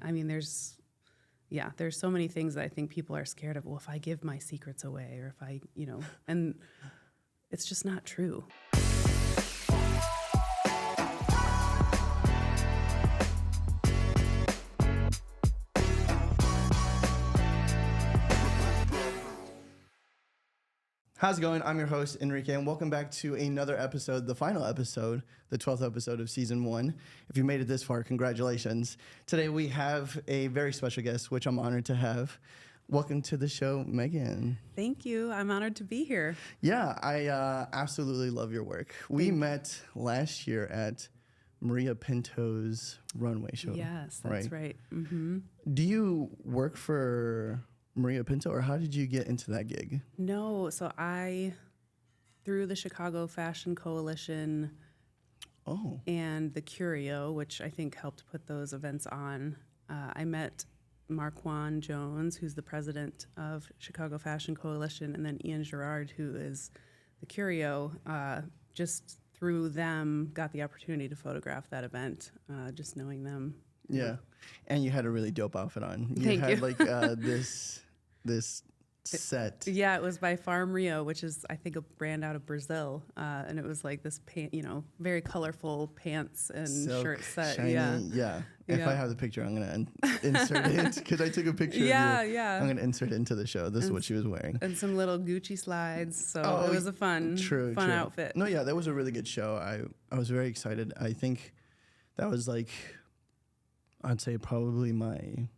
I mean, there's so many things that I think people are scared of. Well, if I give my secrets away, or if I, and it's just not true. How's it going? I'm your host, Enrique, and welcome back to another episode, the final episode, the 12th episode of Season 1. If you made it this far, congratulations. Today we have a very special guest, which I'm honored to have. Welcome to the show, Meagan. Thank you. I'm honored to be here. Yeah, I absolutely love your work. We met last year at Maria Pinto's runway show. Yes, that's right. Mm-hmm. Do you work for Maria Pinto, or how did you get into that gig? No, so through the Chicago Fashion Coalition and the Curio, which I think helped put those events on, I met Marquand Jones, who's the president of Chicago Fashion Coalition, and then Ian Gerard, who is the Curio. Just through them, got the opportunity to photograph that event, just knowing them. Yeah, and you had a really dope outfit on. Thank you. Like this set. Yeah, it was by Farm Rio, which is, I think, a brand out of Brazil. And it was like this, very colorful pants and Silk, shirt set. shiny, yeah. If I have the picture, I'm going to insert it because I took a picture of you. I'm going to insert it into the show. This is what she was wearing. And some little Gucci slides. So it was a fun outfit. No, yeah, that was a really good show. I was very excited. I think that was I'd say probably my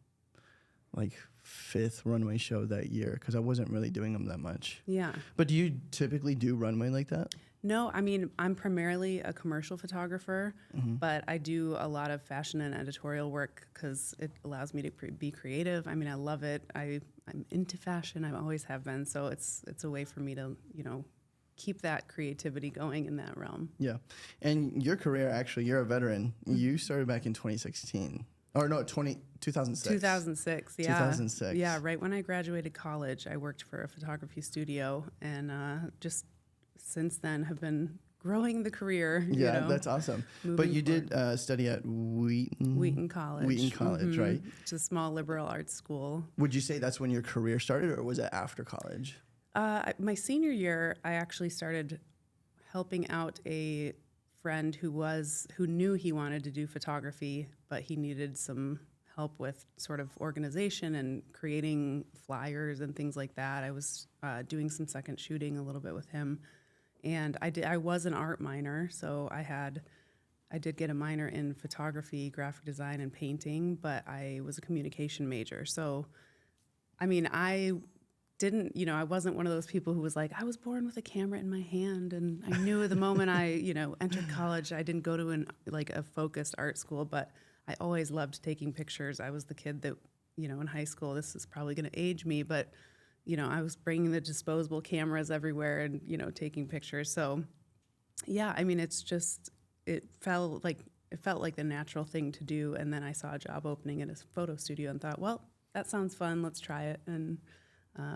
fifth runway show that year because I wasn't really doing them that much. Yeah. But do you typically do runway like that? No, I mean, I'm primarily a commercial photographer, but I do a lot of fashion and editorial work because it allows me to be creative. I mean, I love it. I'm into fashion. I always have been. So it's a way for me to, keep that creativity going in that realm. Yeah. And your career, actually, you're a veteran. You started back in 2016. Or no, 2006. 2006, yeah. 2006. Yeah, right when I graduated college, I worked for a photography studio, and just since then have been growing the career. Yeah, that's awesome. But you did study at Wheaton College. Wheaton College, right? It's a small liberal arts school. Would you say that's when your career started, or was it after college? My senior year, I actually started helping out a friend who knew he wanted to do photography, but he needed some help with sort of organization and creating flyers and things like that. I was doing some second shooting a little bit with him, and I was an art minor, so I did get a minor in photography, graphic design, and painting, but I was a communication major. So, I mean, I wasn't one of those people who was like, I was born with a camera in my hand, and I knew the moment I, entered college. I didn't go to a focused art school, but I always loved taking pictures. I was the kid that, in high school, this is probably going to age me, but, I was bringing the disposable cameras everywhere and, taking pictures. So, yeah, I mean, it felt like the natural thing to do. And then I saw a job opening at a photo studio and thought, well, that sounds fun. Let's try it. And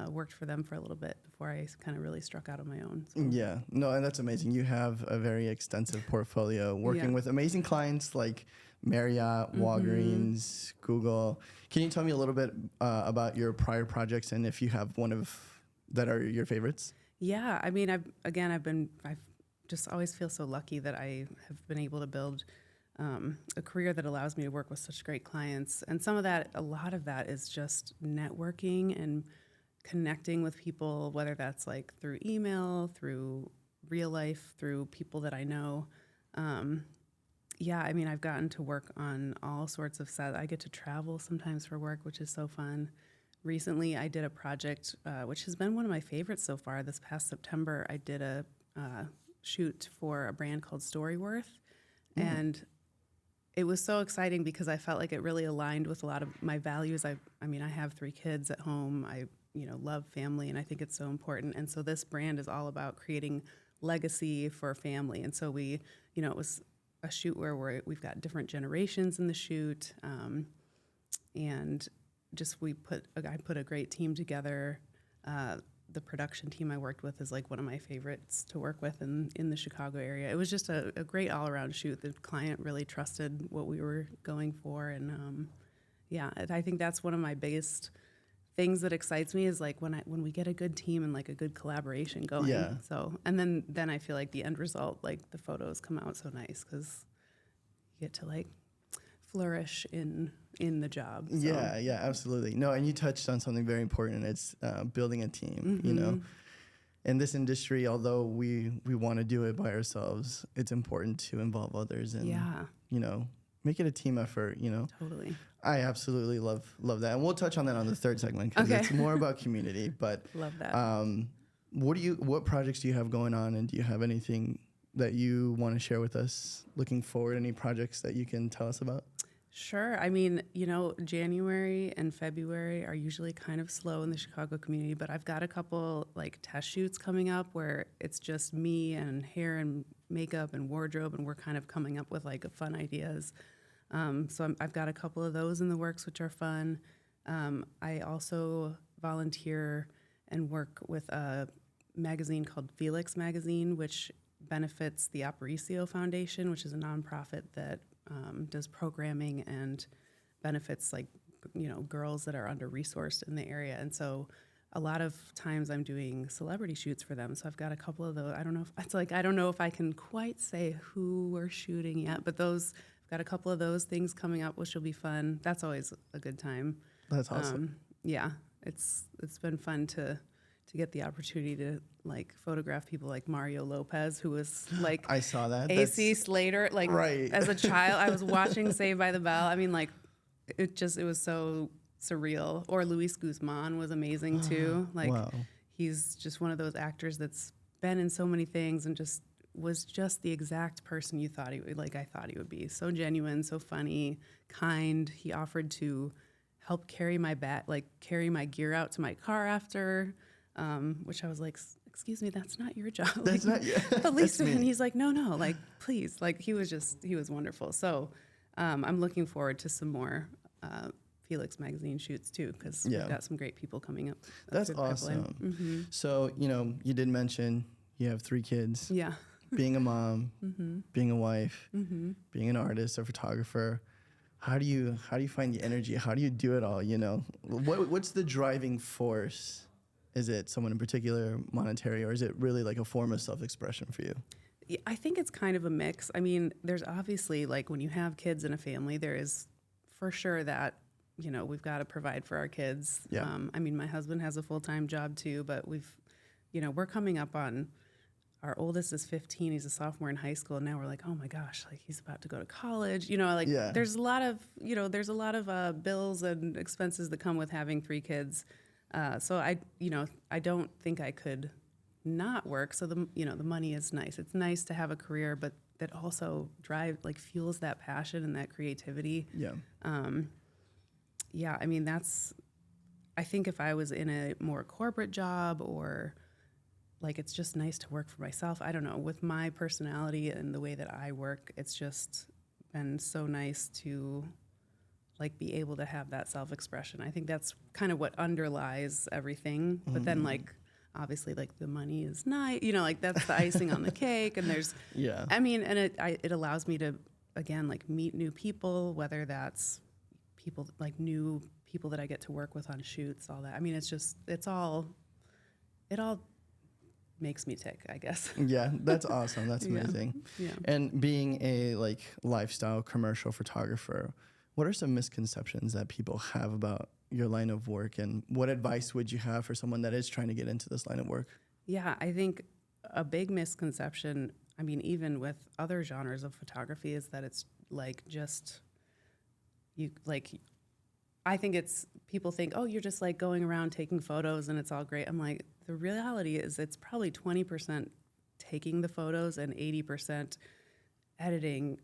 worked for them for a little bit before I kind of really struck out on my own. So. Yeah, no, and that's amazing. You have a very extensive portfolio working with amazing clients like Marriott, Walgreens, Google. Can you tell me a little bit about your prior projects and if you have that are your favorites? Yeah, I mean, I've just always feel so lucky that I have been able to build a career that allows me to work with such great clients. And a lot of that is just networking and connecting with people, whether that's through email, through real life, through people that I know. I mean, I've gotten to work on all sorts of sets. I get to travel sometimes for work, which is so fun. Recently, I did a project, which has been one of my favorites so far. This past September, I did a shoot for a brand called Storyworth. And it was so exciting because I felt like it really aligned with a lot of my values. I mean, I have 3 kids at home. I love family, and I think it's so important. And so this brand is all about creating legacy for family. And so it was a shoot where we've got different generations in the shoot, and just I put a great team together. The production team I worked with is one of my favorites to work with in the Chicago area. It was just a great all-around shoot. The client really trusted what we were going for, and Yeah, and I think that's one of my biggest things that excites me is like when we get a good team and like a good collaboration going. Yeah. So, and then I feel like the end result, like the photos come out so nice because you get to like flourish in the job. So. Yeah, absolutely. No, and you touched on something very important. It's building a team. You know, in this industry, although we want to do it by ourselves, it's important to involve others and you know, make it a team effort. You know, Totally. I absolutely love that, and we'll touch on that on the third segment because it's more about community. But Love that. What projects do you have going on, and do you have anything that you want to share with us looking forward? Any projects that you can tell us about? Sure. I mean, you know, January and February are usually kind of slow in the Chicago community, but I've got a couple like test shoots coming up where it's just me and hair and makeup and wardrobe, and we're kind of coming up with like fun ideas. So I've got a couple of those in the works, which are fun. I also volunteer and work with a magazine called Felix Magazine, which benefits the Aparicio Foundation, which is a nonprofit that does programming and benefits like, you know, girls that are under-resourced in the area. And so a lot of times I'm doing celebrity shoots for them. So I've got a couple of those. I don't know if I can quite say who we're shooting yet, but I've got a couple of those things coming up, which will be fun. That's always a good time. That's awesome. Yeah, it's been fun to get the opportunity to like photograph people like Mario Lopez, who was like I saw that. AC Slater. Like right. As a child, I was watching Saved by the Bell. I mean, like it was so surreal. Or Luis Guzman was amazing too. Like wow. He's just one of those actors that's been in so many things and just was just the exact person you thought he would, like I thought he would be. So genuine, so funny, kind. He offered to help carry my gear out to my car after, which I was like, excuse me, that's not your job. That's not you. But Lisa, and he's like, no, like, please. Like, he was wonderful. So I'm looking forward to some more Felix Magazine shoots too, because we've got some great people coming up. That's awesome. So, you know, you did mention you have 3 kids. Yeah. Being a mom, being a wife, being an artist, a photographer. How do you find the energy? How do you do it all? You know, what's the driving force? Is it someone in particular, monetary, or is it really like a form of self-expression for you? Yeah, I think it's kind of a mix. I mean, there's obviously like when you have kids in a family, there is for sure that, you know, we've got to provide for our kids. Yeah. I mean, my husband has a full-time job too, but we're coming up on. Our oldest is 15. He's a sophomore in high school. And now we're like, oh my gosh, like he's about to go to college. You know, like there's a lot of bills and expenses that come with having 3 kids. So I don't think I could not work. So the money is nice. It's nice to have a career, but that also fuels that passion and that creativity. Yeah. I mean, I think if I was in a more corporate job or like it's just nice to work for myself. I don't know. With my personality and the way that I work, it's just been so nice to like be able to have that self-expression. I think that's kind of what underlies everything. But then like obviously like the money is nice, you know, like that's the icing on the cake. And there's I mean, and it allows me to again like meet new people, whether that's people like new people that I get to work with on shoots, all that. I mean, it all makes me tick, I guess. Yeah, that's awesome. That's amazing. Yeah. And being a like lifestyle commercial photographer, what are some misconceptions that people have about your line of work, and what advice would you have for someone that is trying to get into this line of work? Yeah, I think a big misconception, I mean, even with other genres of photography, is that it's like just I think it's people think, oh, you're just like going around taking photos and it's all great. I'm like, the reality is it's probably 20% taking the photos and 80% editing,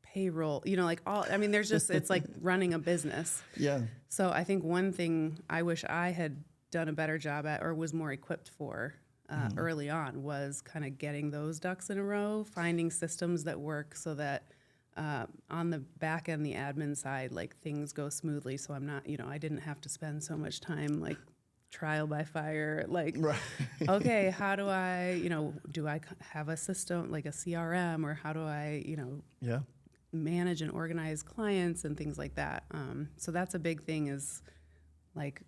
payroll, you know, like all, I mean, it's like running a business. Yeah. So I think one thing I wish I had done a better job at or was more equipped for early on was kind of getting those ducks in a row, finding systems that work so that on the back end, the admin side, like things go smoothly. So I'm not, you know, I didn't have to spend so much time like trial by fire, like, okay, how do I, you know, do I have a system like a CRM, or how do I, you know, manage and organize clients and things like that. So that's a big thing, is like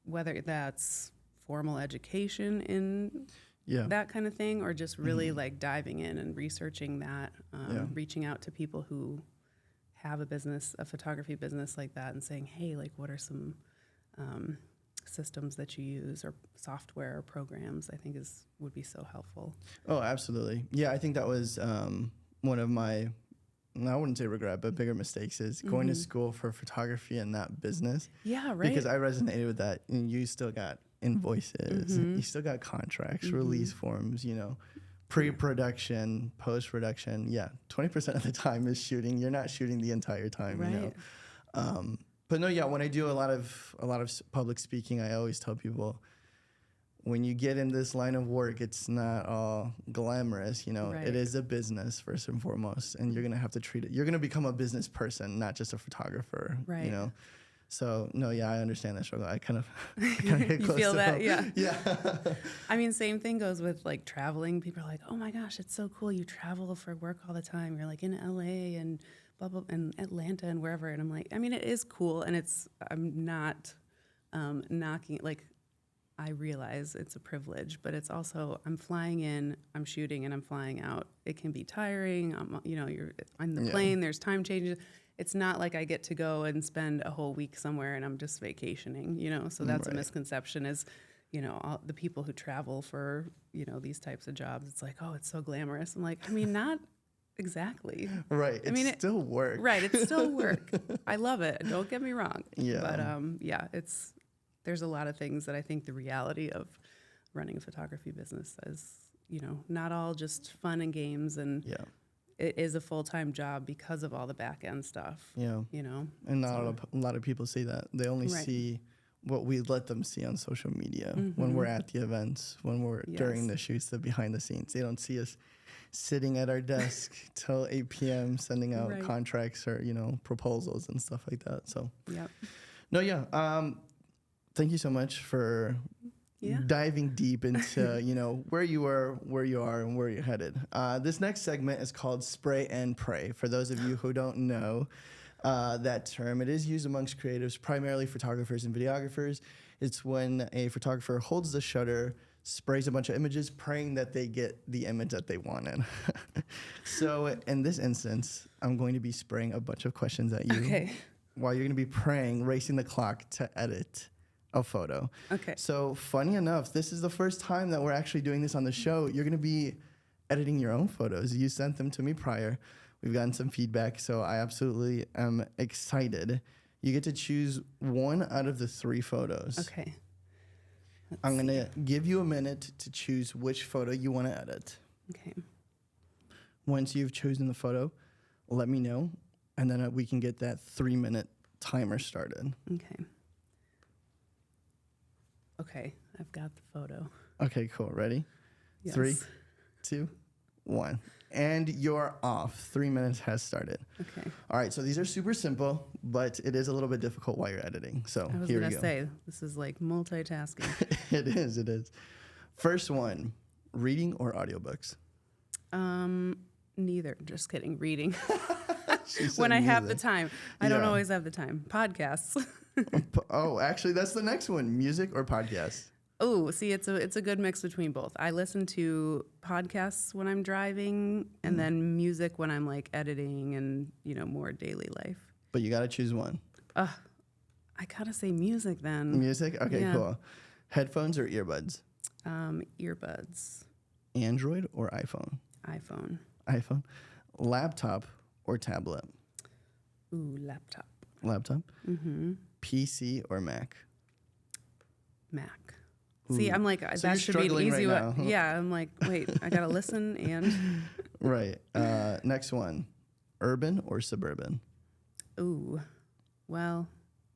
whether that's formal education in that kind of thing, or just really like diving in and researching that, reaching out to people who have a photography business like that, and saying, hey, like, what are some systems that you use, or software or programs, I think would be so helpful. Oh, absolutely. Yeah, I think that was one of my, I wouldn't say regret, but bigger mistakes is going to school for photography and not business. Yeah, right. Because I resonated with that. And you still got invoices, you still got contracts, release forms, pre-production, post-production. Yeah, 20% of the time is shooting. You're not shooting the entire time, right. But no, yeah, when I do a lot of public speaking, I always tell people, when you get in this line of work, it's not all glamorous, Right. It is a business first and foremost, and you're going to have to treat it. You're going to become a business person, not just a photographer, Right. So no, yeah, I understand that struggle. I kind of hit You close feel to that? home. Yeah. Yeah. I mean, same thing goes with like traveling. People are like, oh my gosh, it's so cool. You travel for work all the time. You're like in LA and blah, blah, and Atlanta and wherever. And I'm like, I mean, it is cool. And I'm not knocking, like, I realize it's a privilege, but it's also, I'm flying in, I'm shooting, and I'm flying out. It can be tiring. You're on the plane, there's time changes. It's not like I get to go and spend a whole week somewhere and I'm just vacationing, so that's a misconception, is, all the people who travel for, these types of jobs, it's like, oh, it's so glamorous. I'm like, I mean, not exactly. Right. It's still work. Right. It's still work. I love it. Don't get me wrong. Yeah. But there's a lot of things that I think the reality of running a photography business is, not all just fun and games, and it is a full-time job because of all the back end stuff. Yeah. And not a lot of people see that. They only see what we let them see on social media when we're at the events, when we're during the shoots, the behind the scenes. They don't see us sitting at our desk till 8 p.m. sending out contracts or, proposals and stuff like that. So, no, thank you so much for diving deep into, where you were, where you are, and where you're headed. This next segment is called Spray and Pray. For those of you who don't know that term, it is used amongst creatives, primarily photographers and videographers. It's when a photographer holds the shutter, sprays a bunch of images, praying that they get the image that they wanted. So in this instance, I'm going to be spraying a bunch of questions at you. Okay. While you're going to be praying, racing the clock to edit a photo. Okay. So funny enough, this is the first time that we're actually doing this on the show. You're going to be editing your own photos. You sent them to me prior. We've gotten some feedback, so I absolutely am excited. You get to choose one out of the 3 photos. Okay. I'm going to give you a minute to choose which photo you want to edit. Okay. Once you've chosen the photo, let me know, and then we can get that 3-minute timer started. Okay. Okay, I've got the photo. Okay, cool. Ready? Yes. 3, 2, 1. And you're off. 3 minutes has started. Okay. All right, so these are super simple, but it is a little bit difficult while you're editing. So I was here we going go. to say, this is like multitasking. It is. First one, reading or audiobooks? Neither. Just kidding. Reading. She said When I have the neither. time. I don't always have the time. Podcasts. Oh, actually, that's the next one, music or podcasts? Oh, see, it's a good mix between both. I listen to podcasts when I'm driving, and then music when I'm like editing and, more daily life. But you got to choose one. I gotta say music then. Music? Okay, Yeah. cool. Headphones or earbuds? Earbuds. Android or iPhone? iPhone. iPhone. Laptop or tablet? Ooh, laptop. Laptop. PC or Mac? Mac. See, I'm like, So that you're should be an struggling easy right one. now. Yeah, I'm like, wait, I gotta listen and. Right. Next one. Urban or suburban? Ooh, well,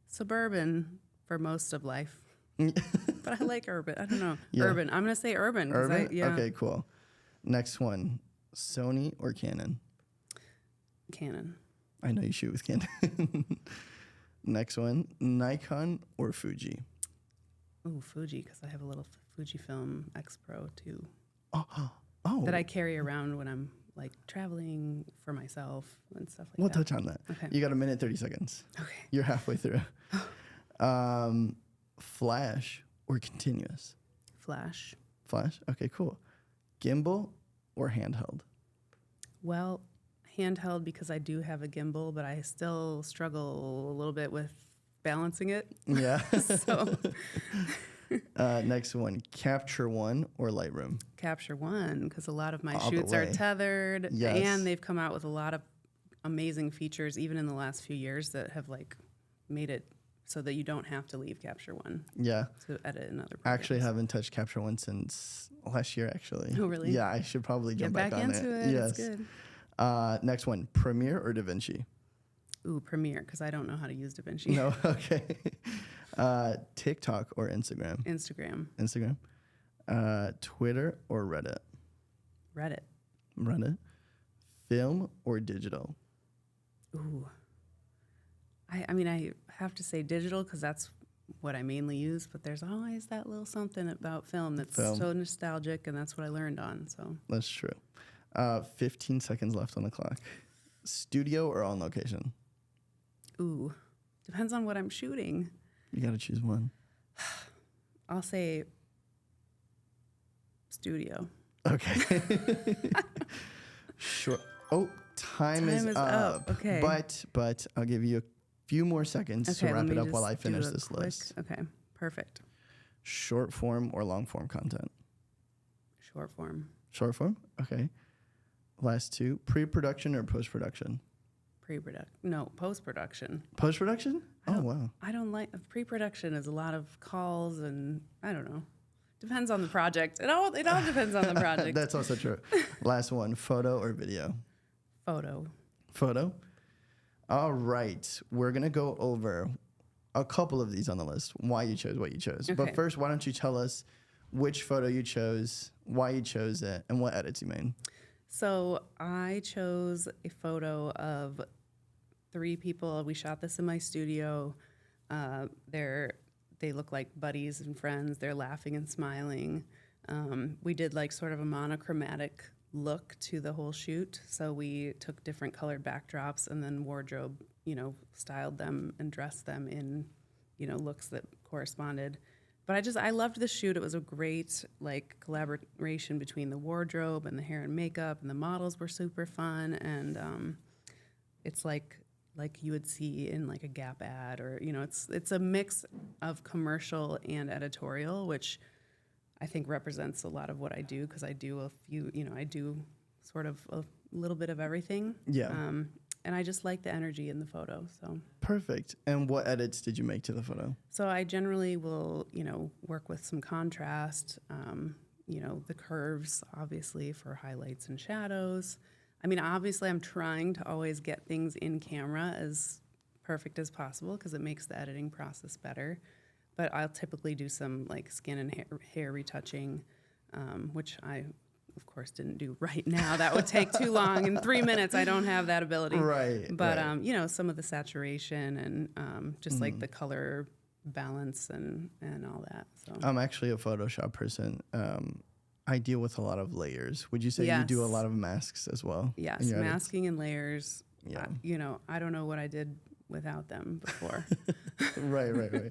suburban for most of life. But I like urban. I don't know. Yeah. Urban. I'm gonna say urban. 'Cause Urban? yeah. Okay, cool. Next one. Sony or Canon? Canon. I know you shoot with Canon. Next one. Nikon or Fuji? Ooh, Fuji, because I have a little Fujifilm X Pro too Oh. that I carry around when I'm like traveling for myself and stuff like We'll that. touch on that. Okay. You got a minute, 30 seconds. Okay. You're halfway through. Flash or continuous? Flash. Flash? Okay, cool. Gimbal or handheld? Well, handheld because I do have a gimbal, but I still struggle a little bit with balancing it. Yeah. So Next one, Capture One or Lightroom? Capture One, because a lot of my All the shoots are way. tethered, Yes. and they've come out with a lot of amazing features, even in the last few years, that have like made it so that you don't have to leave Capture One Yeah. to edit in other I actually programs. haven't touched Capture One since last year, actually. Oh, really? Yeah, I should probably Get jump back on into it. it. Yes. It's good. Next one, Premiere or DaVinci? Ooh, Premiere, because I don't know how to use DaVinci. No, okay. TikTok or Instagram? Instagram, Instagram. Twitter or Reddit? Reddit. Reddit. Film or digital? Ooh. I mean, I have to say digital because that's what I mainly use, but there's always that little something about film that's Film. so nostalgic, and that's what I learned on. So That's true. 15 seconds left on the clock. Studio or on location? ooh, depends on what I'm shooting. You got to choose one. I'll say studio. Okay. Sure. Oh, time is up. Okay. But I'll give you a few more seconds to Okay, wrap let it me up while I just do finish a this quick- list. Okay, perfect. Short form or long form content? Short form, Short form? Okay. Last two. Pre-production or post-production? post-production. Post-production? Oh, don't- wow. I don't like pre-production is a lot of calls and I don't know. Depends on the project. It all depends on the project. That's also true. Last one. Photo or video? Photo. Photo? All right. We're going to go over a couple of these on the list, why you chose what you chose. Okay. But first, why don't you tell us which photo you chose, why you chose it, and what edits you made? So I chose a photo of 3 people. We shot this in my studio. They look like buddies and friends. They're laughing and smiling. We did like sort of a monochromatic look to the whole shoot. So we took different colored backdrops and then wardrobe, styled them and dressed them in, looks that corresponded. But I loved the shoot. It was a great like collaboration between the wardrobe and the hair and makeup, and the models were super fun. And it's like you would see in like a Gap ad, or it's a mix of commercial and editorial, which I think represents a lot of what I do, because I do I do sort of a little bit of everything. Yeah. And I just like the energy in the photo. So Perfect. And what edits did you make to the photo? I generally will, work with some contrast, the curves, obviously, for highlights and shadows. I mean, obviously, I'm trying to always get things in camera as perfect as possible because it makes the editing process better. But I'll typically do some like skin and hair retouching, which I, of course, didn't do right now. That would take too long. In 3 minutes, I don't have that ability. Right. But, right. Some of the saturation and just like the color balance and all that. So I'm actually a Photoshop person. I deal with a lot of layers. Would you say you do a Yes. lot of masks as well? yes, in your edits? masking and layers. Yeah. I don't know what I did without them before. Right.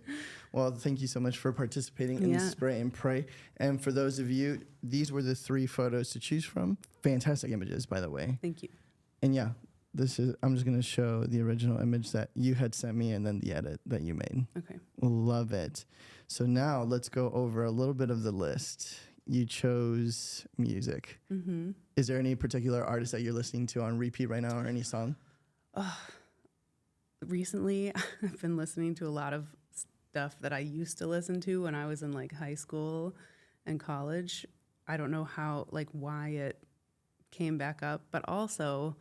Well, thank you so much for participating in Yeah. Spray and Pray. And for those of you, these were the 3 photos to choose from. Fantastic images, by the way. Thank you. And yeah, I'm just going to show the original image that you had sent me and then the edit that you made. Okay. Love it. So now let's go over a little bit of the list. You chose music. Mm-hmm. Is there any particular artist that you're listening to on repeat right now, or any song? Recently, I've been listening to a lot of stuff that I used to listen to when I was in like high school and college. I don't know why it came back up, but also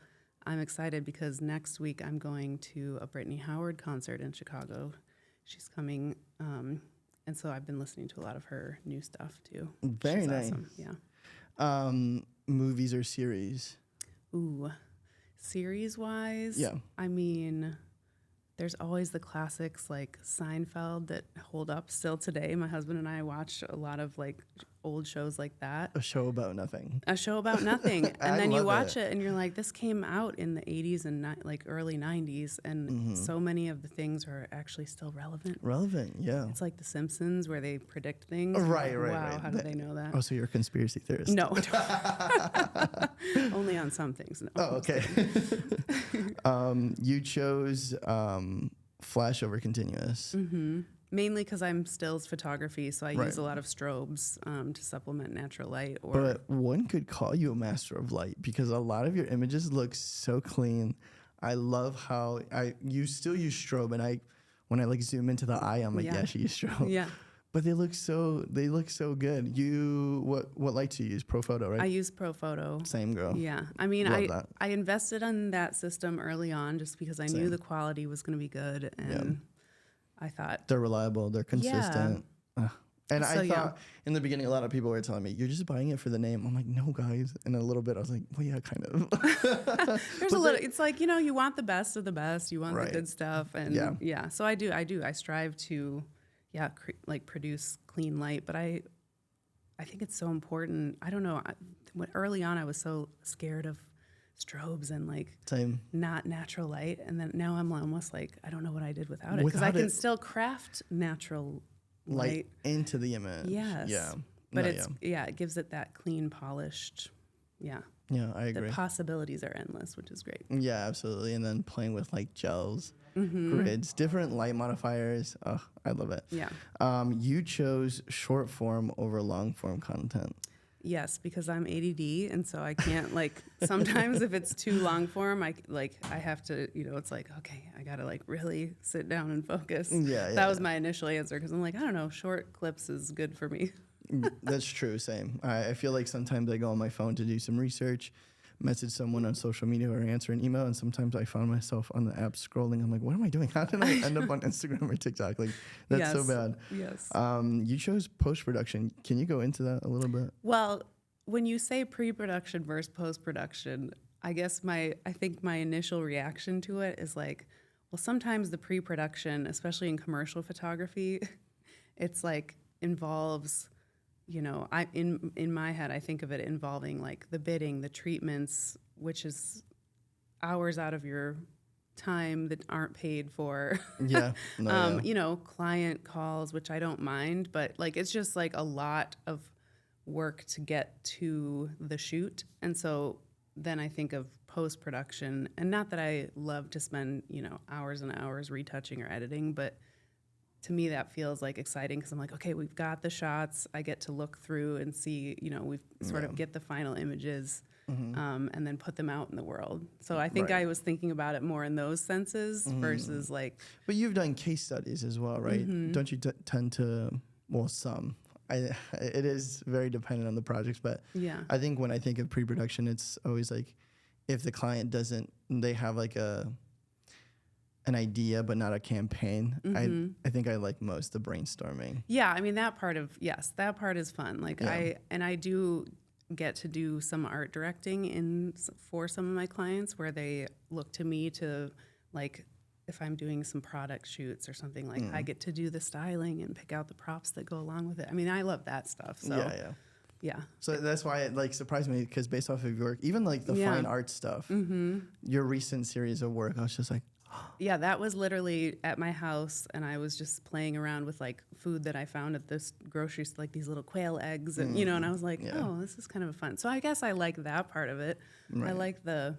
I'm excited because next week I'm going to a Brittany Howard concert in Chicago. She's coming, and so I've been listening to a lot of her new stuff too. Very She's nice. awesome. Yeah. Movies or series? Ooh, series-wise, Yeah. I mean, there's always the classics like Seinfeld that hold up still today. My husband and I watch a lot of like old shows like that. A show about nothing. A show about nothing. I And then you love watch it. it and you're like, this came out in the 80s and like early 90s. And so many of the things are actually still relevant. Relevant, yeah. It's like The Simpsons where they predict things. Right, Like, right, wow, right. how did they know that? Oh, so you're a conspiracy theorist. No. Only on some things. No. Oh, okay. You chose flash over continuous. Mainly because I'm stills photography, so I Right. use a lot of strobes to supplement natural light. Or But one could call you a master of light because a lot of your images look so clean. I love how you still use strobe, and when I like zoom into the eye, I'm like, yeah, she used strobe. yeah, But they look so good. What lights do you use? Pro Photo, right? I use Pro Photo. Same girl. Yeah, I mean, Love that. I invested in that system early on just because I knew Same. the quality was going to be good, and I thought, They're reliable. They're consistent. And So, I yeah. thought in the beginning, a lot of people were telling me, you're just buying it for the name. I'm like, no, guys. And a little bit, I was like, well, yeah, kind of. there's a little. It's like, you want the best of the best. You want Right. the good stuff, and Yeah. So I do. I strive to, like produce clean light, but I think it's so important. I don't know. Early on, I was so scared of strobes and like Same. not natural light, and then now I'm almost like I don't know what I did without it because I Without can it- still craft natural Light light. into the image. Yes. Yeah. But No, it's it gives it that clean, polished. Yeah, yeah, I agree. the possibilities are endless, which is great. Yeah, absolutely. And then playing with like gels, Mm-hmm. grids, different light modifiers. Oh, I love it. Yeah. You chose short form over long form content. Yes, because I'm ADD, and so I can't like. Sometimes if it's too long form, I have to. It's like, okay, I gotta like really sit down and focus. Yeah, That was my initial answer because I'm like, I don't know, short clips is good for me. That's true. Same. I feel like sometimes I go on my phone to do some research, message someone on social media or answer an email, and sometimes I found myself on the app scrolling. I'm like, what am I doing? How did I end up on Instagram or TikTok? Like, that's so Yes. bad. Yes. You chose post-production. Can you go into that a little bit? Well, when you say pre-production versus post-production, I guess I think my initial reaction to it is like, well, sometimes the pre-production, especially in commercial photography, it's like involves, in my head, I think of it involving like the bidding, the treatments, which is hours out of your time that aren't paid for. Yeah. No, yeah. Client calls, which I don't mind, but like it's just like a lot of work to get to the shoot. And so then I think of post-production, and not that I love to spend, hours and hours retouching or editing, but to me that feels like exciting because I'm like, okay, we've got the shots. I get to look through and see, we sort of get the final images and then put them out in the world. So I think Right. I was thinking about it more in those senses versus like, But you've done case studies as well, right? Don't you tend to, well, some. It is very dependent on the projects, but yeah. I think when I think of pre-production, it's always like if the client they have like an idea but not a campaign. I think I like most the brainstorming. Yeah, I mean that part is fun. Like Yeah. I do get to do some art directing for some of my clients where they look to me to like if I'm doing some product shoots or something like I get to do the styling and pick out the props that go along with it. I mean, I love that stuff. So yeah. So that's why it like surprised me because based off of your work, even like the Yeah. fine art stuff, your recent series of work, I was just like, Yeah, that was literally at my house, and I was just playing around with like food that I found at this grocery store, like these little quail eggs, and and I was like, oh, this is kind of fun. So I guess I like that part of it. I like the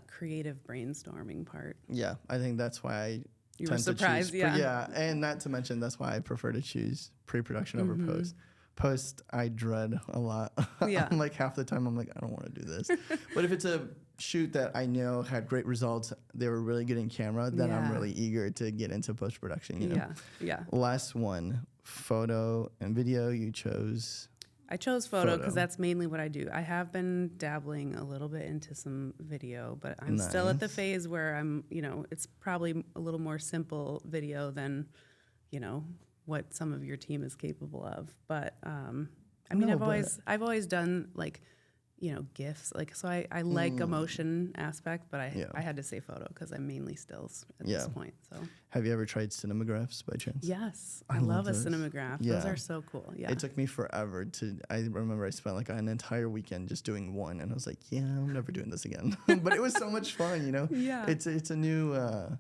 creative brainstorming part. yeah, I think that's why You were tend to choose surprised, yeah. yeah, and not to mention that's why I prefer to choose pre-production over post. Post, I dread a lot. Yeah. I'm like half the time, I'm like, I don't want to do this. But if it's a shoot that I know had great results, they were really good in camera, then I'm Yeah. really eager to get into post-production, you know? Yeah. Last one, photo and video, you chose. I chose photo because Photo. that's mainly what I do. I have been dabbling a little bit into some video, but I'm still at the Nice. phase where I'm, it's probably a little more simple video than, what some of your team is capable of. But I mean, No, I've always done like GIFs. Like, so I like a motion aspect, but I had to say photo because I'm mainly stills at this point. So have you ever tried cinemagraphs by chance? yes, I love a cinematograph. Those are so cool. Yeah. It took me forever I remember I spent like an entire weekend just doing one, and I was like, yeah, I'm never doing this again. But it was so much fun, Yeah. It's a new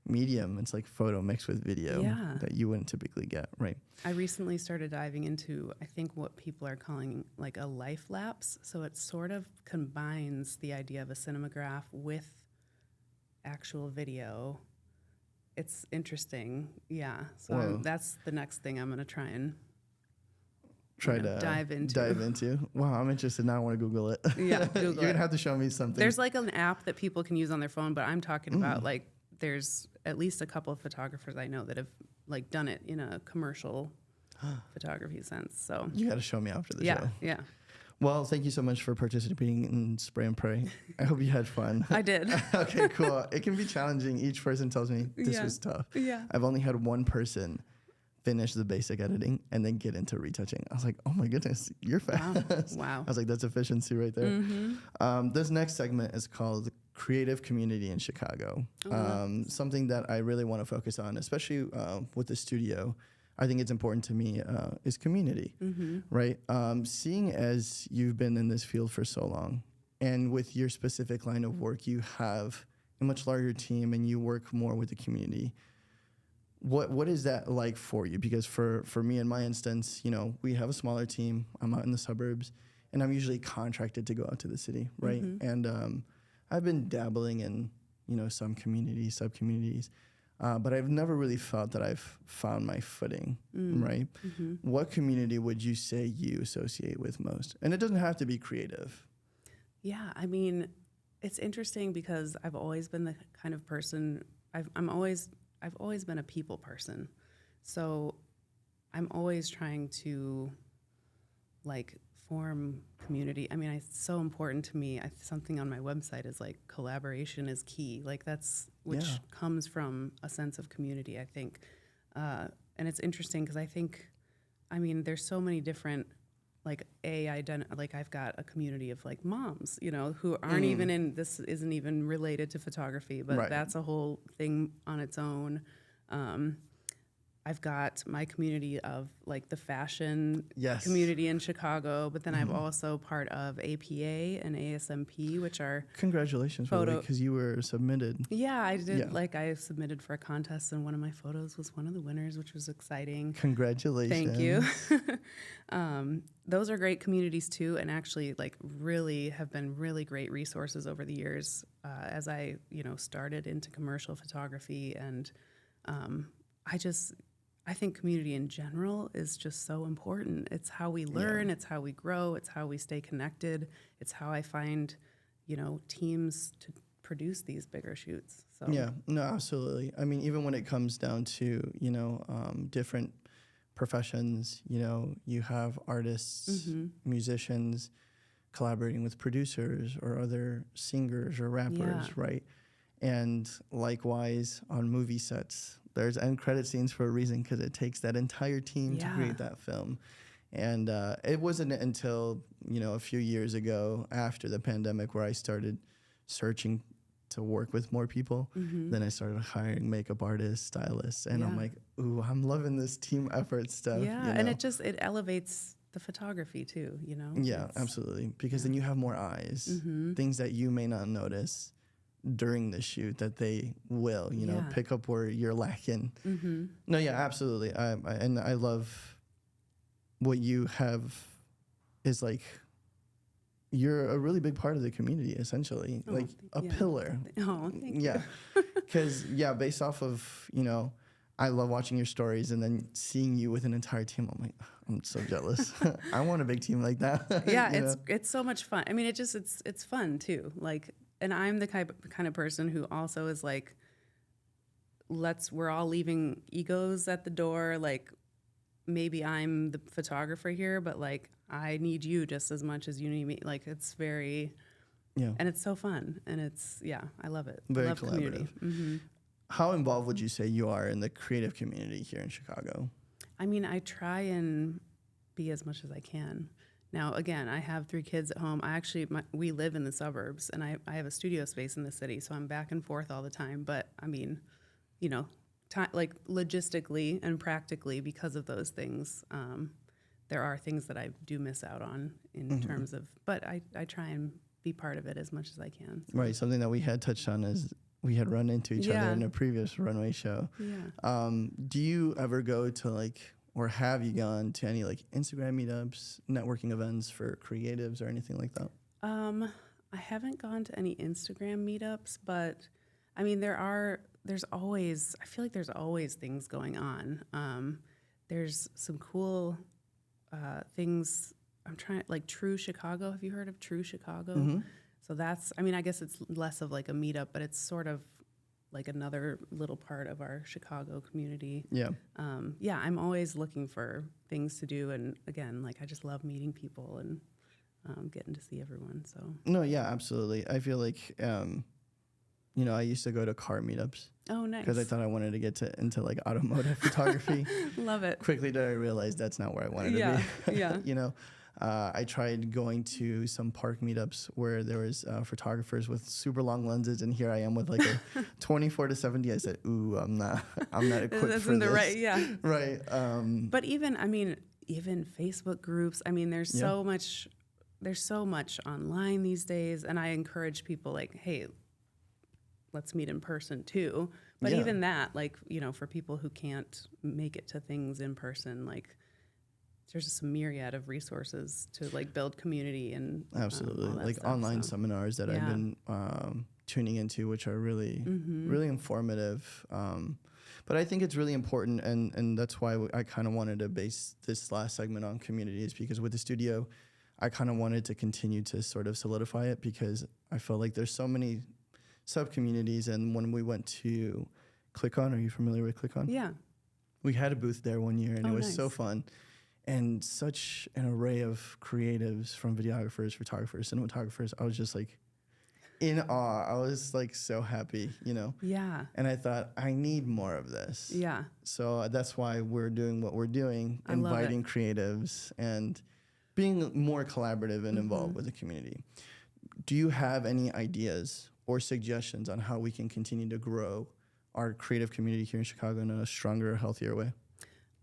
medium. It's like photo mixed with video that you wouldn't typically get, right? I recently started diving into, I think, what people are calling like a life lapse. So it sort of combines the idea of a cinematograph with actual video. It's interesting. Yeah. So that's the next thing I'm going to try and dive into. Wow, I'm interested now. I want to Google it. Yeah, Google You're going to have to show me something. There's like an app that people can use on their phone, but I'm talking about like there's at least a couple of photographers I know that have like done it in a commercial photography sense. So you got to show me after the show. Yeah. Well, thank you so much for participating in Spray and Pray. I hope you had fun. I did. Okay, cool. It can be challenging. Each person tells me this was tough. Yeah. I've only had one person finish the basic editing and then get into retouching. I was like, oh my goodness, you're fast. Wow. I was like, that's efficiency right there. This next segment is called Creative Community in Chicago. Something that I really want to focus on, especially with the studio. I think it's important to me is community, right? Seeing as you've been in this field for so long, and with your specific line of work, you have a much larger team and you work more with the community. What is that like for you? Because for me, in my instance, we have a smaller team. I'm out in the suburbs, and I'm usually contracted to go out to the city, right? And I've been dabbling in, some communities, sub-communities, but I've never really felt that I've found my footing, right? What community would you say you associate with most? And it doesn't have to be creative. Yeah, I mean, it's interesting because I've always been the kind of person, I've always been a people person. So I'm always trying to like form community. I mean, it's so important to me. Something on my website is like collaboration is key. Like which comes from a sense of community, I think. And it's interesting because there's so many different like I've got a community of like moms, who aren't even this isn't even related to photography, but that's a whole thing on its own. I've got my community of like the fashion community in Chicago, but then I'm also part of APA and ASMP, which are congratulations, because you were submitted. Yeah, I did. Yeah. Like I submitted for a contest, and one of my photos was one of the winners, which was exciting. Congratulations! Thank you. Those are great communities too, and actually, like, really have been really great resources over the years as I, started into commercial photography, and I think community in general is just so important. It's how we learn, it's how we grow, it's how we stay connected, it's how I find, teams to produce these bigger shoots. So yeah, no, absolutely. I mean, even when it comes down to, different professions, you have artists, musicians collaborating with producers or other singers or rappers, right? And likewise on movie sets, there's end credit scenes for a reason, because it takes that entire team to create that film. And it wasn't until, a few years ago after the pandemic where I started searching to work with more people. Then I started hiring makeup artists, stylists, and I'm like, ooh, I'm loving this team effort stuff. Yeah, and it elevates the photography too, Yeah, absolutely. Because then you have more eyes, things that you may not notice during the shoot that they will, pick up where you're lacking. No, yeah, absolutely. And I love what you have is like, you're a really big part of the community, essentially, like a pillar. Oh, thank you. Yeah, because based off of, I love watching your stories and then seeing you with an entire team. I'm like, I'm so jealous. I want a big team like that. Yeah, it's so much fun. I mean, it's fun too. Like, and I'm the kind of person who also is like, we're all leaving egos at the door. Like, maybe I'm the photographer here, but like, I need you just as much as you need me. Like, it's very, and it's so fun. And I love it. Very I love collaborative. Community. How involved would you say you are in the creative community here in Chicago? I mean, I try and be as much as I can. Now, again, I have 3 kids at home. We live in the suburbs, and I have a studio space in the city, so I'm back and forth all the time. But I mean, you know, like logistically and practically, because of those things, there are things that I do miss out on in terms of. But I try and be part of it as much as I can. So. Right. Something that we had touched on is we had run into each other in a previous runway show. Yeah. Do you ever go to like, or have you gone to any like Instagram meetups, networking events for creatives or anything like that? I haven't gone to any Instagram meetups, but I mean, I feel like there's always things going on. There's some cool things. I'm trying, like True Chicago. Have you heard of True Chicago? Mm-hmm. So I guess it's less of like a meetup, but it's sort of like another little part of our Chicago community. Yeah. I'm always looking for things to do. And again, like I just love meeting people and getting to see everyone. So No, yeah, absolutely. I feel like, I used to go to car meetups. Oh, nice. Because I thought I wanted to get into like automotive photography. Love it. Quickly did I realize that's not where I wanted to be. Yeah. I tried going to some park meetups where there was photographers with super long lenses, and here I am with like a 24 to 70. I said, "Ooh, I'm not equipped for this." Right, yeah. Right. But even Facebook groups. I mean, there's so much online these days, and I encourage people like, hey, let's meet in person too. But even that, like, for people who can't make it to things in person, like. There's just a myriad of resources to like build community and absolutely all that like stuff, online seminars that I've been tuning into, which are really really informative. But I think it's really important, and that's why I kind of wanted to base this last segment on communities, because with the studio, I kind of wanted to continue to sort of solidify it, because I felt like there's so many sub communities. And when we went to ClickOn, are you familiar with ClickOn? Yeah, we had a booth there one year, and it was nice. so fun. And such an array of creatives, from videographers, photographers, cinematographers. I was just like in awe. I was like so happy, Yeah. And I thought, I need more of this. Yeah. So that's why we're doing what we're doing, inviting creatives and being more collaborative and involved with the community. Do you have any ideas or suggestions on how we can continue to grow our creative community here in Chicago in a stronger, healthier way?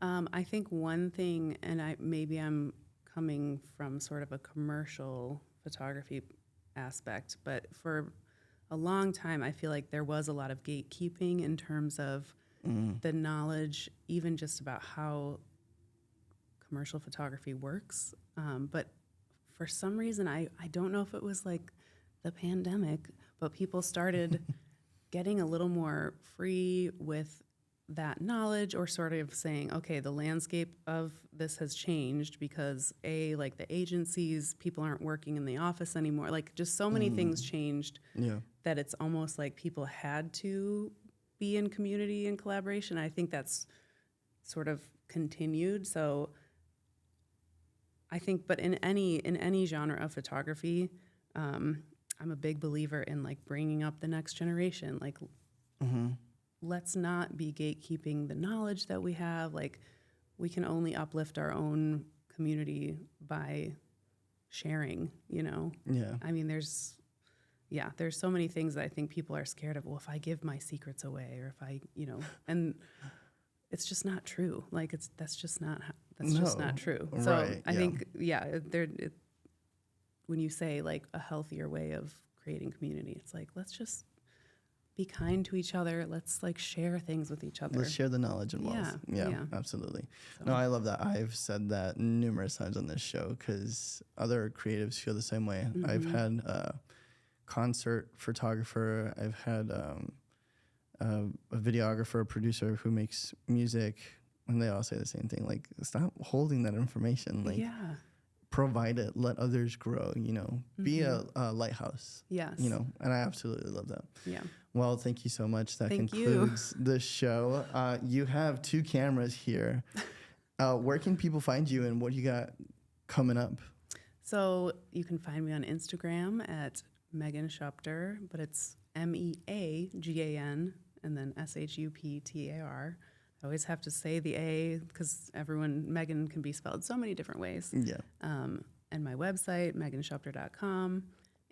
I think one thing, and I'm coming from sort of a commercial photography aspect, but for a long time, I feel like there was a lot of gatekeeping in terms of the knowledge, even just about how commercial photography works. But for some reason, I don't know if it was like the pandemic, but people started getting a little more free with that knowledge, or sort of saying, okay, the landscape of this has changed because like the agencies, people aren't working in the office anymore. Like just so many things changed that it's almost like people had to be in community and collaboration. I think that's sort of continued. So I think, but in any genre of photography, I'm a big believer in like bringing up the next generation. Like, let's not be gatekeeping the knowledge that we have. Like, we can only uplift our own community by sharing, Yeah. I mean, there's so many things that I think people are scared of. Well, if I give my secrets away, or if I, and it's just not true. Like, that's just not true. So I think, when you say like a healthier way of creating community, it's like, let's just be kind to each other. Let's like share things with each other. Let's share the knowledge and wealth. Yeah, absolutely. So. No, I love that. I've said that numerous times on this show because other creatives feel the same way. I've had a concert photographer. I've had a videographer, a producer who makes music, and they all say the same thing. Like, stop holding that information. Like, provide it, let others grow, be a lighthouse. Yes. And I absolutely love that. Yeah. Well, thank you so much. That Thank concludes the show. You have 2 cameras here. Where can people find you, and what you got coming up? So you can find me on Instagram at Meaganshuptar, but it's MEAGAN and then SHUPTAR. I always have to say the A because Meagan can be spelled so many different ways. Yeah. and my website, Meaganshuptar.com.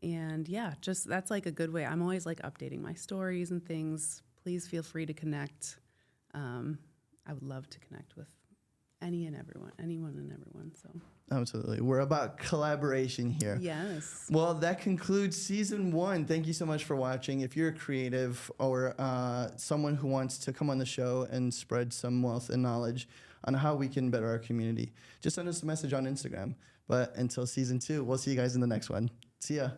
And yeah, just that's like a good way. I'm always like updating my stories and things. Please feel free to connect. I would love to connect with anyone and everyone. So Absolutely. We're about collaboration here. yes. Well, that concludes season 1. Thank you so much for watching. If you're a creative or someone who wants to come on the show and spread some wealth and knowledge on how we can better our community, just send us a message on Instagram. But until season 2, we'll see you guys in the next one. See ya.